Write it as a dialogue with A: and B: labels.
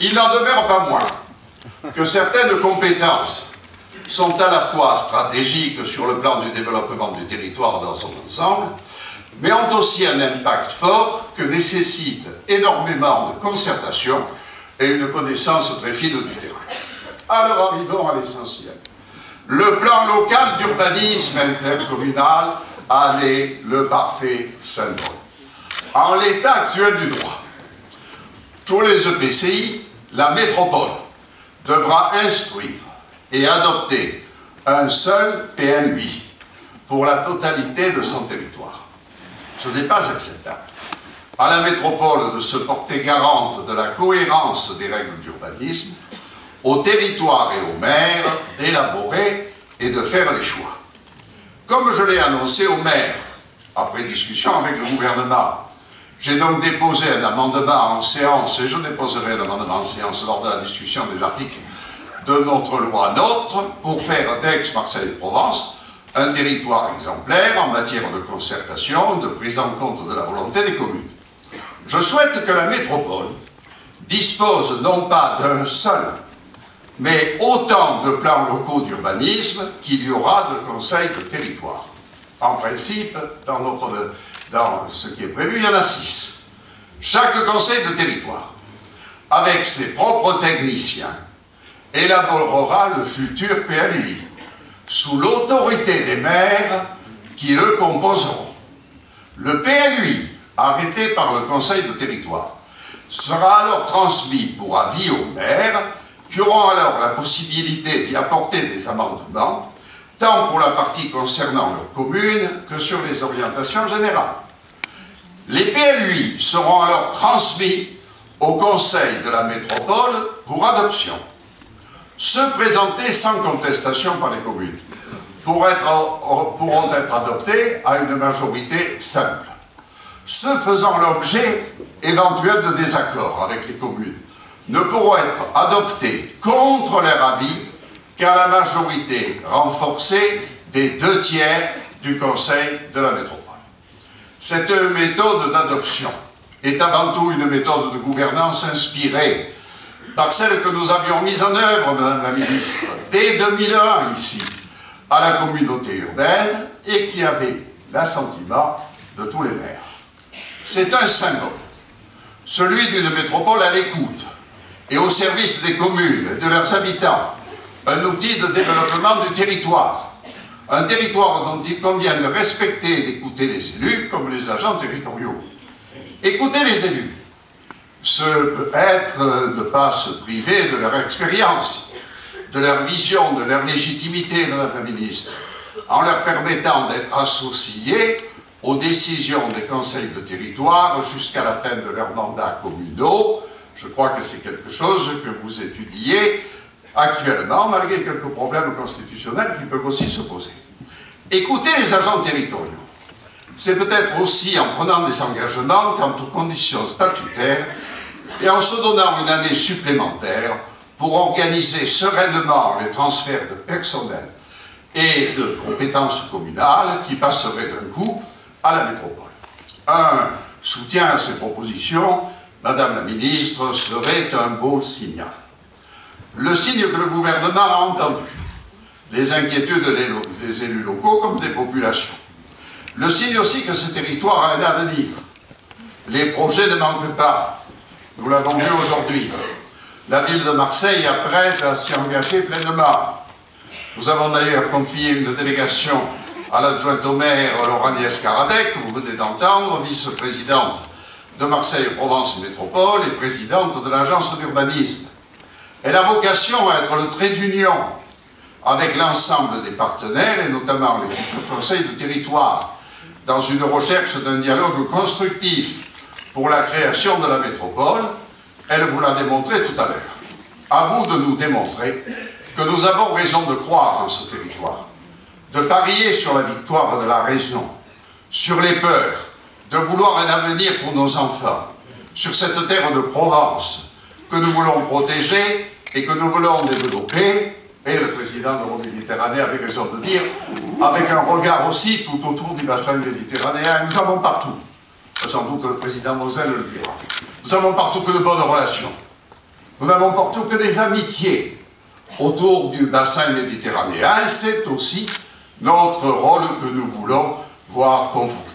A: Il n'en demeure pas moins que certaines compétences sont à la fois stratégiques sur le plan du développement du territoire dans son ensemble, mais ont aussi un impact fort que nécessite énormément de concertation et une connaissance très fine du terrain. Alors arrivons à l'essentiel. Le plan local d'urbanisme intercommunal en est le parfait symbole. En l'état actuel du droit, tous les EPCI, la métropole devra instruire et adopter un seul PLUI pour la totalité de son territoire. Ce n'est pas acceptable. À la métropole de se porter garante de la cohérence des règles d'urbanisme, au territoire et aux maires d'élaborer et de faire les choix. Comme je l'ai annoncé aux maires, après discussion avec le gouvernement, j'ai donc déposé un amendement en séance, et je déposerai un amendement en séance lors de la discussion des articles de notre loi NOTRe, pour faire d'Aix-Marseille-Provence un territoire exemplaire en matière de concertation, de prise en compte de la volonté des communes. Je souhaite que la métropole dispose non pas d'un seul, mais autant de plans locaux d'urbanisme qu'il y aura de conseils de territoire. En principe, dans ce qui est prévu, il y en a 6. Chaque conseil de territoire, avec ses propres techniciens, élaborera le futur PLUI, sous l'autorité des maires qui le composeront. Le PLUI, arrêté par le conseil de territoire, sera alors transmis pour avis aux maires, qui auront alors la possibilité d'y apporter des amendements, tant pour la partie concernant leur commune que sur les orientations générales. Les PLUI seront alors transmis au conseil de la métropole pour adoption. Ceux présentés sans contestation par les communes pourront être adoptés à une majorité simple. Ceux faisant l'objet éventuel de désaccords avec les communes ne pourront être adoptés contre leur avis qu'à la majorité renforcée des 2/3 du Conseil de la métropole. Cette méthode d'adoption est avant tout une méthode de gouvernance inspirée par celle que nous avions mise en œuvre, Madame la Ministre, dès 2001 ici, à la communauté urbaine, et qui avait l'assentiment de tous les maires. C'est un symbole, celui d'une métropole à l'écoute et au service des communes et de leurs habitants, un outil de développement du territoire, un territoire dont il convient de respecter et d'écouter les élus comme les agents territoriaux. Écouter les élus, ce peut être ne pas se priver de leur expérience, de leur vision, de leur légitimité, Madame la Ministre, en leur permettant d'être associés aux décisions des conseils de territoire jusqu'à la fin de leurs mandats communaux. Je crois que c'est quelque chose que vous étudiez actuellement, malgré quelques problèmes constitutionnels qui peuvent aussi se poser. Écoutez les agents territoriaux. C'est peut-être aussi en prenant des engagements quant aux conditions statutaires et en se donnant une année supplémentaire pour organiser sereinement les transferts de personnel et de compétences communales qui passeraient d'un coup à la métropole. Un soutien à ces propositions, Madame la Ministre, serait un beau signal. Le signe que le gouvernement a entendu, les inquiétudes des élus locaux comme des populations. Le signe aussi que ce territoire a un avenir. Les projets ne manquent pas. Nous l'avons vu aujourd'hui. La ville de Marseille est prête à s'y engager pleinement. Nous avons d'ailleurs confié une délégation à l'adjointe au maire, Laurent-Agnès Caradec, que vous venez d'entendre, vice-présidente de Marseille-Provence Métropole et présidente de l'agence d'urbanisme. Elle a vocation à être le trait d'union avec l'ensemble des partenaires, et notamment les futurs conseils de territoire, dans une recherche d'un dialogue constructif pour la création de la métropole. Elle vous l'a démontré tout à l'heure. À vous de nous démontrer que nous avons raison de croire en ce territoire, de parier sur la victoire de la raison, sur les peurs, de vouloir un avenir pour nos enfants, sur cette terre de Provence que nous voulons protéger et que nous voulons développer, et le président d'Euroméditerranée avait raison de dire, avec un regard aussi tout autour du bassin méditerranéen. Nous avons partout, sans doute le président Moselle le dira, nous avons partout que de bonnes relations. Nous n'avons partout que des amitiés autour du bassin méditerranéen, et c'est aussi notre rôle que nous voulons voir conforté.